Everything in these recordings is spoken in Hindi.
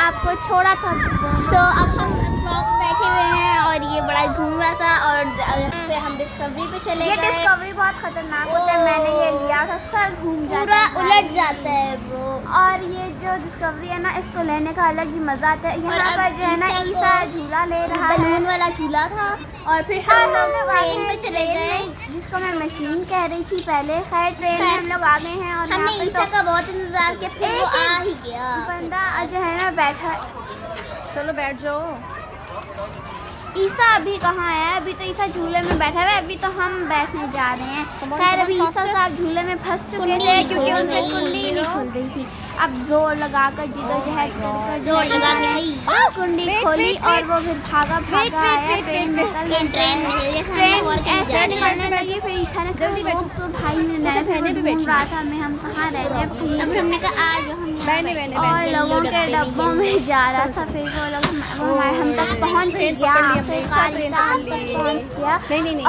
आपको छोड़ा था। अब हम ब्लॉक बैठे हुए हैं और ये बड़ा घूम रहा था और फिर हम डिस्कवरी पे चले गए। ये डिस्कवरी बहुत खतरनाक होता है, मैंने ये लिया था, सर घूम जाता है, पूरा उलट जाता है ब्रो। और ये जो डिस्कवरी है ना, इसको लेने का अलग ही मजा आता है। यहाँ पर जो है ना ईसा झूला ले रहा है, बलून वाला झूला था। और फिर हम लोग ट्रेन में चले गए, जिसको मैं मशीन कह रही थी पहले। खैर ट्रेन में हम लोग आ गए हैं और हमने ईसा का बहुत इंतजार किया, फिर वो आ ही गया। बंदा जो है ना बैठा, चलो बैठ जाओ। ईसा अभी कहाँ है? अभी तो ईसा झूले में बैठा हुआ है, अभी तो हम बैठने जा रहे हैं। खैर अभी ईसा साहब झूले में फंस चुके थे क्योंकि उनकी कुंडी नहीं खुल रही थी। अब जोर लगाकर जिदोजहद कर जोर लगा के कुंडी खोली और वो फिर भागा आया। ट्रेन ऐसे निकलने लगी, फिर ईसा ने कहा तो भाई ने पहले भी घूम रहा था, मैं हम कहाँ रह गए। अब हमने कहा आज हम और लोगों के डब्बों में जा रहा था। फिर वो लोग हम तक पहुँच गया, फिर पहुँच गया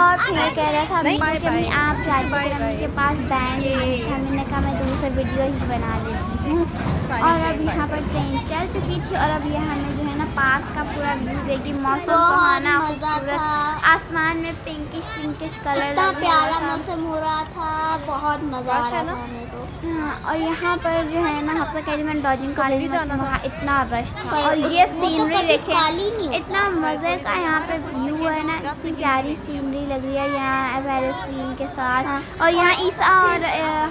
और फिर कह रहा था कि आप जाइए, के पास बैंड हमने कहा मैं तुमसे वीडियो ही बना लेती हूँ। और अब यहाँ पर ट्रेन चल चुकी थी और अब यहाँ हमें जो है ना पार्क का पूरा व्यू देखी। मौसम सुहाना, खूबसूरत, आसमान में पिंकिश कलर, इतना प्यारा मौसम हो रहा था, बहुत मजा आ रहा था हमें तो। हाँ, और यहाँ पर जो है ना हफ्सा कह रही मैंने डॉजिंग कॉलेज में वहाँ इतना रश था। और ये सीनरी देखें, इतना मज़े का यहाँ पे व्यू है ना, इतनी प्यारी सीनरी लग रही है यहाँ फेरिस व्हील के साथ। और यहाँ ईसा और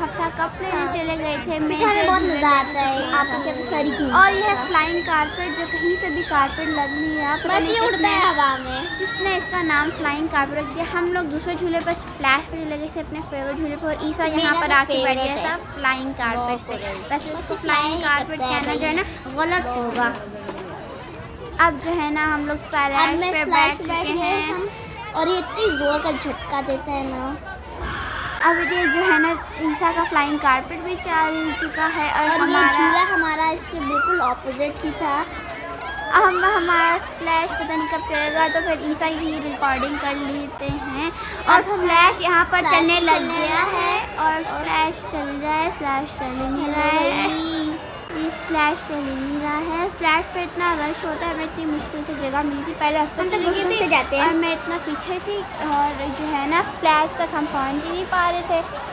हफ्सा कप लेने चले गए थे। मैं बहुत मज़ा आता है आपको क्या तो सारी घूम। और यह फ्लाइंग कारपेट जो कहीं से भी कारपेट लग नहीं रहा, बस ये उड़ता है हवा में, इसने इसका नाम फ्लाइंग कारपेट रख दिया। हम लोग दूसरे झूले पर स्प्लैश पे लगे थे, अपने फेवरेट झूले पर, और ईसा यहाँ पर आके बैठ गया था फ्लाइंग कारपेट पे। वैसे इसको फ्लाइंग कारपेट कहना जो है ना गलत होगा। अब जो है ना हम लोग स्प्लैश पे बैठ चुके हैं और ये इतनी जोर का झटका देता है ना। अब ये जो है ना ईसा का फ्लाइंग कारपेट भी चल चुका है और ये झूला हमारा इसके बिल्कुल ऑपोजिट ही था। हम हमारा स्प्लैश पता नहीं कब चलेगा, तो फिर ईसा ही रिकॉर्डिंग कर लेते हैं। और स्प्लैश यहाँ पर चलने लग गया है और स्प्लैश चल रहा है, स्प्लैश चल नहीं रहा है, ये स्प्लैश चल नहीं रहा है। स्प्लैश पे इतना रश होता है, हमें इतनी मुश्किल से जगह मिली थी। पहले हफ्ते तक मुश्किल से जाते हैं और मैं इतना पीछे थी और जो है ना स्प्लैश तक हम पहुँच ही नहीं पा रहे थे।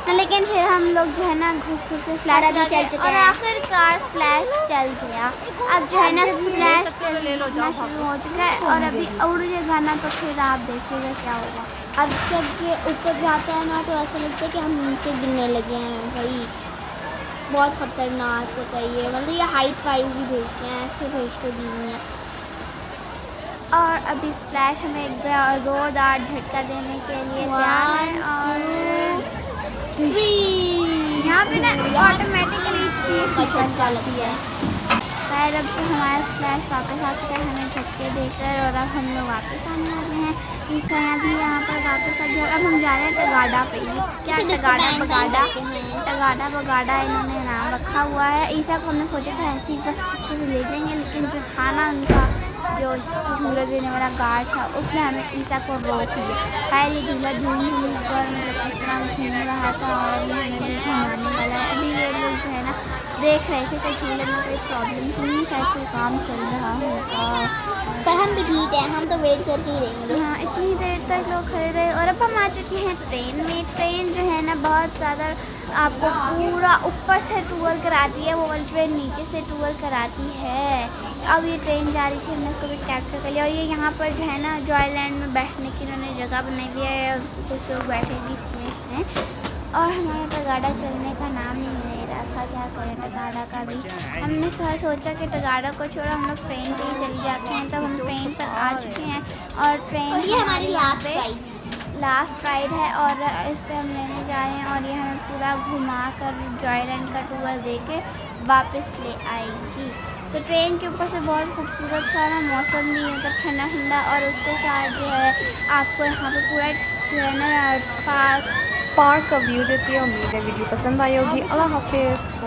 लेकिन फिर हम लोग जो है ना घुस के स्प्लैश चल चुके हैं और आखिरकार स्प्लैश चल गया। अब जो है ना स्प्लैश चलना शुरू हो चुका है और अभी उड़ जाएगा ना तो फिर आप देखिएगा क्या होगा। अब जब ये ऊपर जाता है ना तो ऐसा लगता है कि हम नीचे गिरने लगे हैं भाई, बहुत ख़तरनाक होता है ये। मतलब ये हाइट वाइज भी भेजते हैं, ऐसे भेजते भी नहीं है। और अभी स्प्लैश हमें एक ज़ोरदार झटका देने के लिए जा रहा है और यहाँ पे ना ऑटोमेटिकली झटका लगती है। खैर अब तो हमारा स्प्लैश वापस आ चुका है हमें झटके देकर और अब हम लोग वापस आने वाले हैं। ईसा भी यहाँ पर वापस आ गया। अब हम जा रहे हैं टगाडा पे। क्या टगाडा बगाडा इन्होंने नाम रखा हुआ है। ईसा को हमने सोचा था ऐसे ही बस चुपके से ले जाएंगे, लेकिन जो था ना उनका जो झूला देने वाला गार्ड था उसने हमें ईसा को रोक दिया। खैर ये झूला झूल कर मतलब इस तरह घूम रहा था और हमें भी घुमाने वाला है। अभी ये लोग जो है ना देख रहे थे कि झूले में कोई प्रॉब्लम तो नहीं, शायद कोई काम चल रहा होगा, पर हम भी ठीक है, हम तो वेट करते ही रहेंगे। हाँ इतनी देर तक लोग खड़े रहे और अब हम आ चुके हैं ट्रेन में। ट्रेन जो है ना बहुत ज़्यादा आपको पूरा ऊपर से टूर कराती है, वो वाली ट्रेन नीचे से टूर कराती है। अब ये ट्रेन जा रही थी, हमने उसको भी कैप्चर कर लिया। और ये यहाँ पर जो है ना जॉयलैंड में बैठने की इन्होंने जगह बनाई हुई है, कुछ लोग बैठे भी हुए हैं। और हमारा टगाडा चलने का नाम नहीं ले रहा था, क्या करें टगाडा का भी। हमने फिर सोचा कि टगाडा को छोड़ो हम लोग ट्रेन पे ही चले जाते हैं। तब हम ट्रेन पर आ चुके हैं और ट्रेन ये हमारी लास्ट राइड है और इस पर हम लेने जा रहे हैं और ये हमें पूरा घुमा कर जॉयलैंड का टूर दे के वापस ले आएगी। तो ट्रेन के ऊपर से बहुत खूबसूरत सारा मौसम भी मतलब ठंडा ठंडा और उसके साथ जो है आपको यहाँ पे पूरा जो है ना पार्क का व्यू देती है। उम्मीद है वीडियो पसंद आई होगी। अल्लाह हाफिज़।